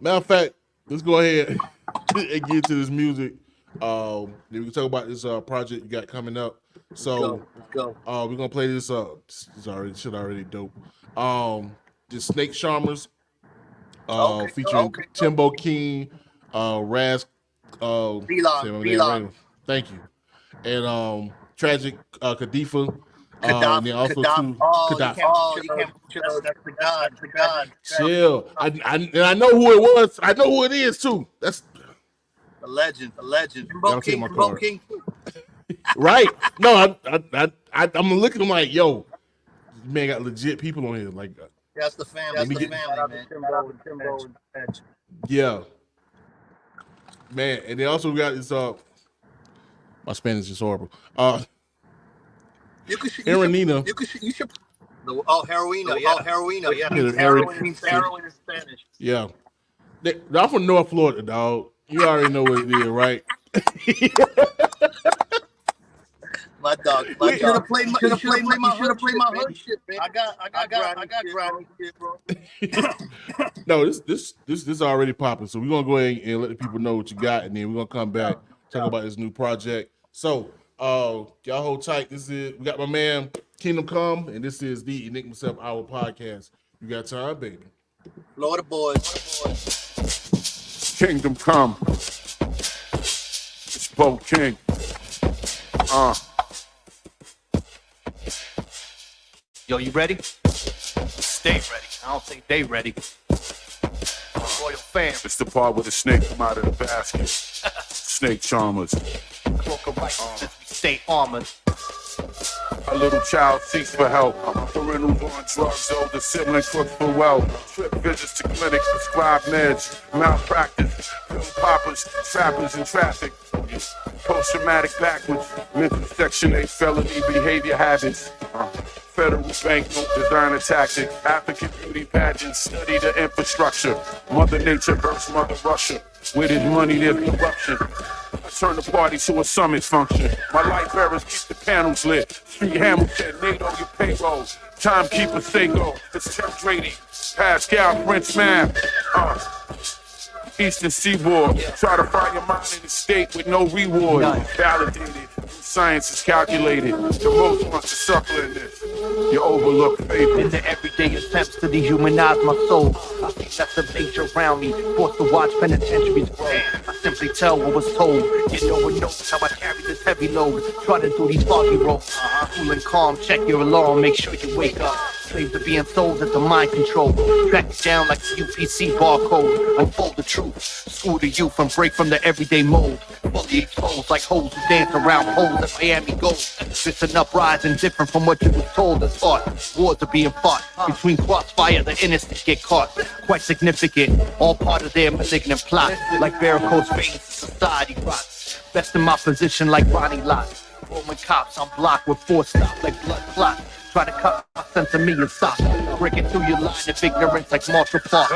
[SPEAKER 2] matter of fact, let's go ahead and get into this music. Then we can talk about this project you got coming up. So
[SPEAKER 4] let's go.
[SPEAKER 2] We're gonna play this. It's already dope. The Snake Charmers, featuring Timbo King, Raz,
[SPEAKER 4] Ceylon.
[SPEAKER 2] Thank you, and Tragic Khadafi. And then also Khadafi.
[SPEAKER 4] You can't that's the God.
[SPEAKER 2] Chill. I know who it was. I know who it is too. That's
[SPEAKER 4] the legend.
[SPEAKER 2] Timbo King. Right? No, I'm looking at him like, yo, this man got legit people on here. Like,
[SPEAKER 4] that's the family. Man.
[SPEAKER 2] Yeah, man. And they also got this. My Spanish is horrible.
[SPEAKER 4] Heriona. You should. Heriona. Yeah. Heroin in Spanish.
[SPEAKER 2] Yeah. I'm from North Florida, dog. You already know what it is, right?
[SPEAKER 4] My dog. You should have played my hood shit, man. I got grimy shit, bro.
[SPEAKER 2] No, this already popping. So we're gonna go ahead and let the people know what you got, and then we're gonna come back talk about this new project. So y'all hold tight. We got my man Kingdom Kome, and this is the Enigma Sept Hour podcast. You got time, baby.
[SPEAKER 4] Florida boys.
[SPEAKER 5] Kingdom Kome. It's Bo King.
[SPEAKER 6] Yo, you ready?
[SPEAKER 3] they ready. I don't think they ready. Royal fam.
[SPEAKER 5] It's the part where the snake come out of the basket. Snake charmers.
[SPEAKER 3] Cloak of righteousness, we stay armored.
[SPEAKER 5] A little child seeks for help. Parentals on drugs, older sibling cooks for wealth. Trip visits to clinics, prescribed meds, malpractice, pill poppers, trappers in traffic. Post-traumatic backwards, mental section 8 felony behavior habits. Federal banknote designer tactics, African beauty pageants, study the infrastructure. Mother Nature versus Mother Russia. With his money, there's corruption. I turn the party to a summit function. My light bearers keep the panels lit. Street Hamilton, NATO, your payroll. Timekeeper, Seiko, it's Tim Brady. Pascal, French man. Eastern Seaboard. Try to find your mind in the state with no reward. Validated. Science is calculated. The most wants to suffer in this. You overlook faith.
[SPEAKER 3] In the everyday attempts to dehumanize my soul, I see that's a nature around me, forced to watch penitentiaries grow. I simply tell what was told. No one knows how I carry this heavy load. Trotting through these foggy roads. Cool and calm, check your alarm, make sure you wake up. Slaves are being sold at the mind control. Track it down like a UPC barcode. Unfold the truth. School the youth and break from the everyday mold. Fully exposed like hoes who dance around holes at Miami Gold. It's an uprising different from what you was told as thought. Wars are being fought. Between crossfire, the innocent get caught. Quite significant. All part of their malignant plot. Like varicose veins, society rots. Best in my position like Ronnie Lott. Roman cops on block with four stop like blood clot. Try to cut my sense of me and stop. Breaking through your line of ignorance like Marshall Park.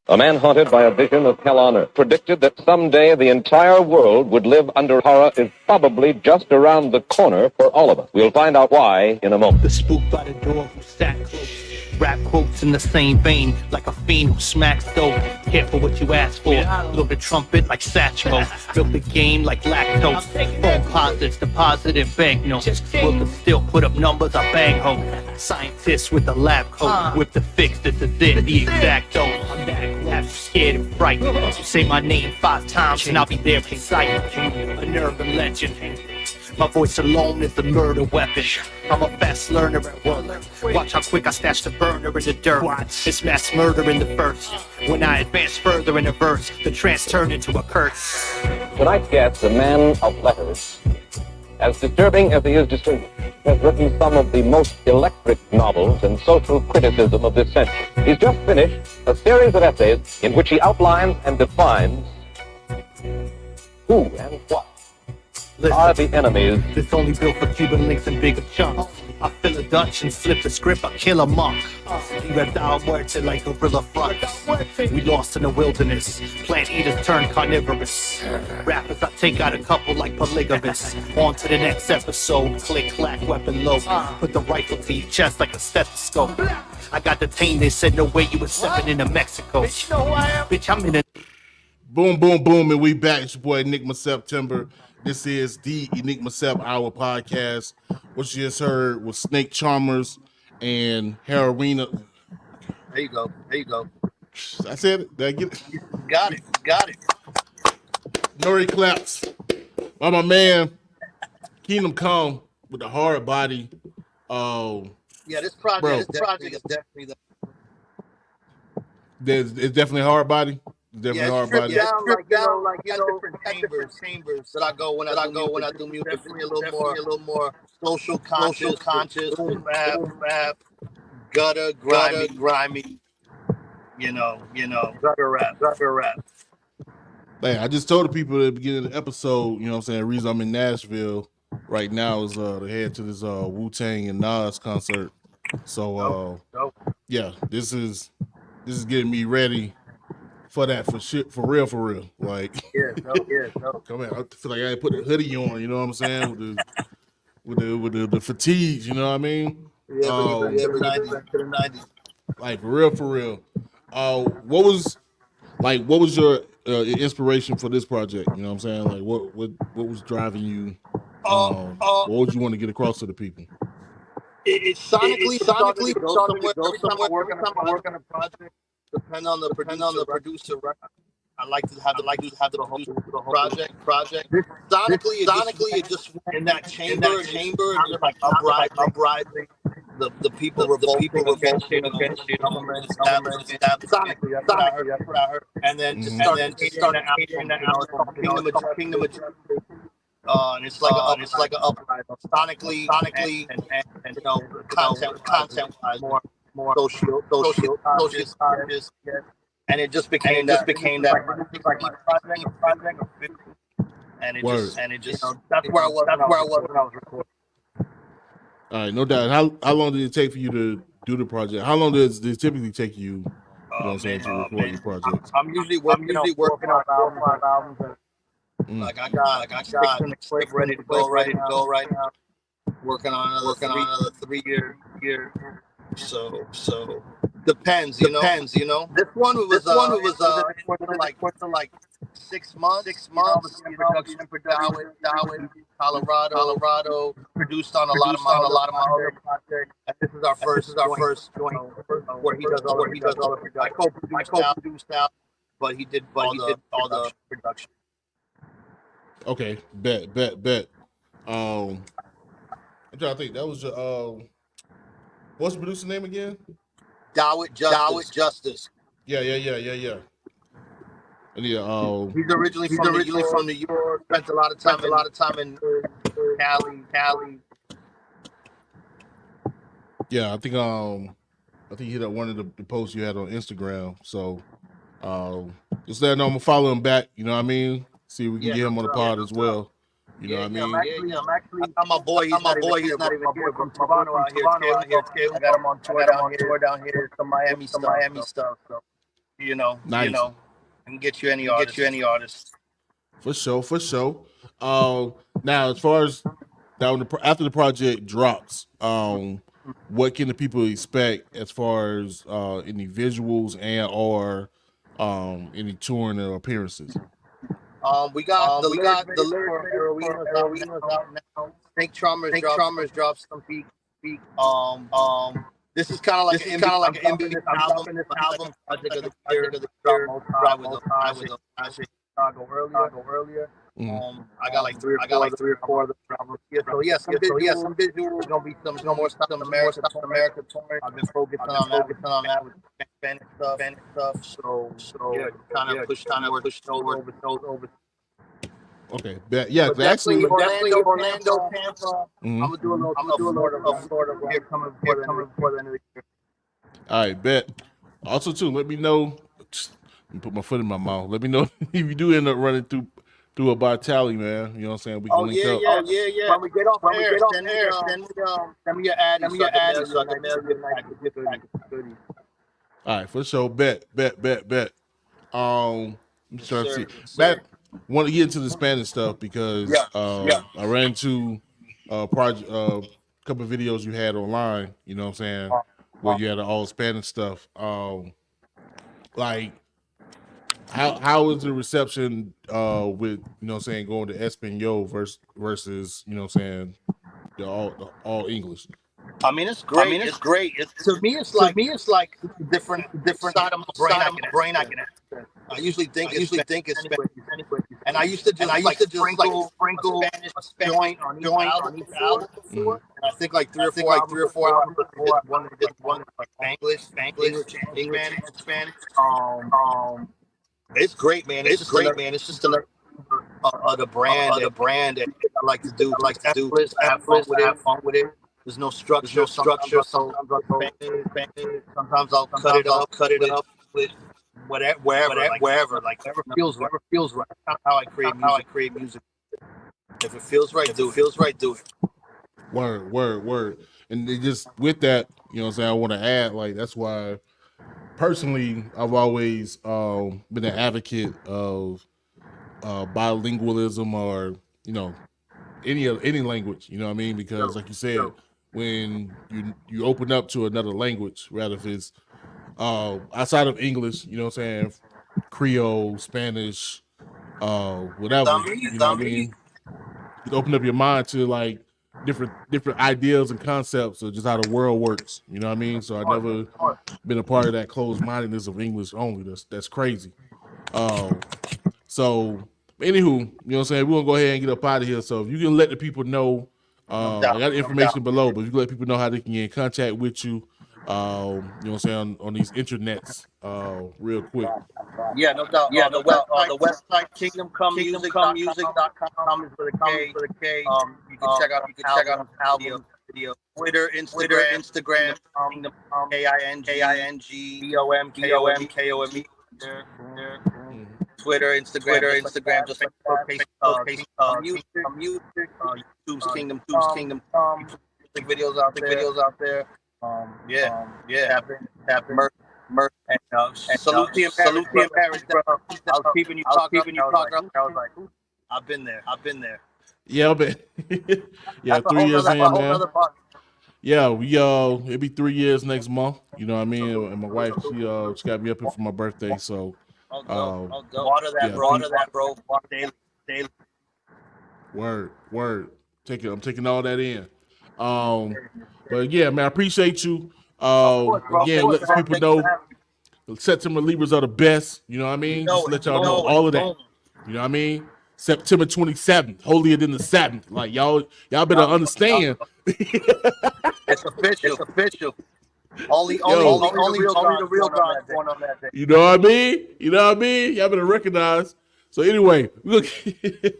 [SPEAKER 6] A man haunted by a vision of hell on earth predicted that someday the entire world would live under horror is probably just around the corner for all of us. We'll find out why in a moment.
[SPEAKER 3] The spook by the door who sat close. Rap quotes in the same vein, like a fiend who smacks dope. Careful what you ask for. Blow the trumpet like Satchmo. Build the game like lactose. Phone posits, deposit and banknotes. Will the still put up numbers, I bang home. Scientists with the lab coat. With the fix, this is it, the exact dose. I'm back, laugh, scared and frightened. You say my name 5 times and I'll be there beside you. An urban legend. My voice alone is the murder weapon. I'm a fast learner at work. Watch how quick I stash the burner in the dirt. It's mass murder in the first. When I advance further in the verse, the trance turned into a curse.
[SPEAKER 6] Tonight's guest, a man of letters, as disturbing as he is distinguished, has written some of the most electric novels and social criticism of this century. He's just finished a series of essays in which he outlines and defines who and what are the enemies.
[SPEAKER 3] This only built for Cuban links and bigger chunks. I fill a Dutch and flip the script, I kill a monk. Viva da muerte like gorilla fronts. We lost in the wilderness. Plant eaters turn carnivorous. Rappers, I take out a couple like polygamists. On to the next episode. Click, clack, weapon low. Put the rifle to your chest like a stethoscope. I got detained, they said no way you was stepping into Mexico. Bitch, you know who I am? Bitch, I'm in a...
[SPEAKER 2] Boom, boom, boom, and we back. It's your boy Enigma September. This is the Enigma Sept Hour podcast. What you just heard was Snake Charmers and Heriona.
[SPEAKER 4] There you go. There you go.
[SPEAKER 2] I said it. Did I get it?
[SPEAKER 4] Got it. Got it.
[SPEAKER 2] Nori claps. By my man, Kingdom Kome with the hard body. Oh,
[SPEAKER 4] yeah, this project is definitely
[SPEAKER 2] it's definitely hard body. Definitely hard body.
[SPEAKER 4] Yeah, stripped down like different chambers that I go when I do music. Definitely a little more social conscious, rap, gutter, grimy. You know, gutter rap.
[SPEAKER 2] Hey, I just told the people at the beginning of the episode, you know what I'm saying, the reason I'm in Nashville right now is to head to this Wu-Tang and Nas concert. So yeah, this is getting me ready for that for real. Like come on, I feel like I put the hoodie on, you know what I'm saying? With the fatigues, you know what I mean?
[SPEAKER 4] Yeah, the 90s.
[SPEAKER 2] Like for real. What was your inspiration for this project? You know what I'm saying? Like what was driving you? What would you want to get across to the people?
[SPEAKER 4] It sonically goes somewhere. Every time I work on a project, depending on the producer, I like to have the whole project. Sonically, it just in that chamber, like uprising. the people revolting against you know, government establishment sonically. That's what I heard. And then just start catering the album. It's called Kingdom of and it's like an uprising sonically and you know content wise more social conscious. And it just became that. And it just you know, that's where I was when I was recording.
[SPEAKER 2] All right, no doubt. How long did it take for you to do the project? How long does it typically take you? You know what I'm saying, to record your projects?
[SPEAKER 4] I'm usually working on 4 or 5 albums. Like I got the clip ready to go right now. Working on another 3 year. So depends, you know. This one was like 6 months. Dawit, Colorado, produced on a lot of my other projects. And this is our first joint where he does all the production. I co-produced out, but he did all the production.
[SPEAKER 2] Okay, bet. I'm trying to think. That was your what's the producer name again?
[SPEAKER 4] Dawit Justice.
[SPEAKER 2] Yeah. And
[SPEAKER 4] he's originally from New York. Spent a lot of time in Cali.
[SPEAKER 2] Yeah, I think he hit up one of the posts you had on Instagram. So just let him know I'm gonna follow him back. You know what I mean? See if we can get him on the pod as well. You know what I mean?
[SPEAKER 4] I'm actually. I'm my boy. He's not even here from Toronto out here. I got him on tour down here. Some Miami stuff. So, you know,
[SPEAKER 2] nice.
[SPEAKER 4] I can get you any artist.
[SPEAKER 2] For sure. Now as far as after the project drops, what can the people expect as far as any visuals and or any touring or appearances?
[SPEAKER 4] We got the lyrics for Heroina's out now. Snake Trommers dropped some peak. This is kind of like an ambitious album. Project of the year. I was Chicago earlier. I got like three or four of the albums. Some visuals. Gonna be some more stuff in America touring. I've been focusing on that with Spanish stuff. So kind of push over.
[SPEAKER 2] Okay, yeah,
[SPEAKER 4] definitely Orlando, Tampa. I'm gonna do a little sort of here coming before the end of the year.
[SPEAKER 2] All right, bet. Also, too, let me know. Let me put my foot in my mouth. Let me know if you do end up running through a bar tally, man. You know what I'm saying? We can link up.
[SPEAKER 4] Yeah. When we get off air, send me your ad. So I can mail you a goodies.
[SPEAKER 2] All right, for sure. Bet. I'm just trying to see. Matt, want to get into the Spanish stuff because I ran into a project, couple of videos you had online. You know what I'm saying? Where you had all Spanish stuff. Like, how is the reception with, you know what I'm saying, going to Espanol versus you know what I'm saying, the all English?
[SPEAKER 4] I mean, it's great. To me, it's like different side of my brain I can access. I usually think it's Spanish, and I used to just sprinkle Spanish joint on each album before. And I think like three or four albums. One like English, Spanish. It's great, man. It's just the brand that I like to do. Have fun with it. There's no structure. Sometimes I'll cut it up with wherever. Like whatever feels right. That's how I create music. If it feels right, do it.
[SPEAKER 2] Word. And they just with that, you know what I'm saying, I want to add, like, that's why personally I've always been an advocate of bilingualism, or, you know, any language, you know what I mean? Because like you said, when you open up to another language, rather if it's outside of English, you know what I'm saying, Creole, Spanish, whatever, you know what I mean? You open up your mind to like different ideas and concepts of just how the world works, you know what I mean? So I've never been a part of that closed-mindedness of English only. That's crazy. So anywho, you know what I'm saying, we're gonna go ahead and get up out of here. So if you can let the people know I got the information below, but you can let people know how they can get in contact with you. You know what I'm saying, on these internets, real quick.
[SPEAKER 4] Yeah, no doubt. The website KingdomKomemusic.com is with a K. You can check out album video. Twitter, Instagram, Kingdom KingdomKome. Twitter, Instagram, just like music, YouTube's Kingdom Kome, videos out there. Merch, and salute to Paris, bro. I was keeping you talking. I was like, I've been there.
[SPEAKER 2] Yeah, but yeah, 3 years in, man. Yeah, it'll be 3 years next month. You know what I mean? And my wife, she got me up here for my birthday, so.
[SPEAKER 4] Water that, bro. Daily.
[SPEAKER 2] Word. I'm taking all that in. But yeah, man, I appreciate you. Again, let people know September Libras are the best. You know what I mean? Just let y'all know all of that. You know what I mean? September 27th, holier than the 7th. Like y'all better understand.
[SPEAKER 4] It's official. Only the real God going on that day.
[SPEAKER 2] You know what I mean? Y'all better recognize. So anyway, we'll get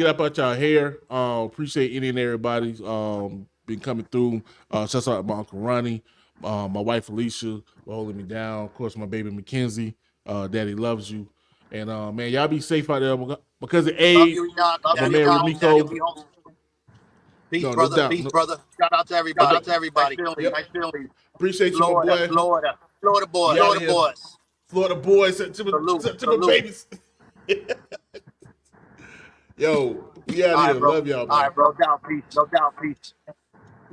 [SPEAKER 2] up out y'all hair. Appreciate any and everybody's been coming through. Shout out to my Uncle Ronnie, my wife Alicia for holding me down. Of course, my baby Mackenzie. Daddy loves you. And man, y'all be safe out there because of age. My man Remico.
[SPEAKER 4] Peace, brother. Shout out to everybody. Nice feeling.
[SPEAKER 2] Appreciate you, my boy.
[SPEAKER 4] Florida boys.
[SPEAKER 2] Florida boys. September babies. Yo, we out here. Love y'all, man.
[SPEAKER 4] All right, bro. No doubt, peace.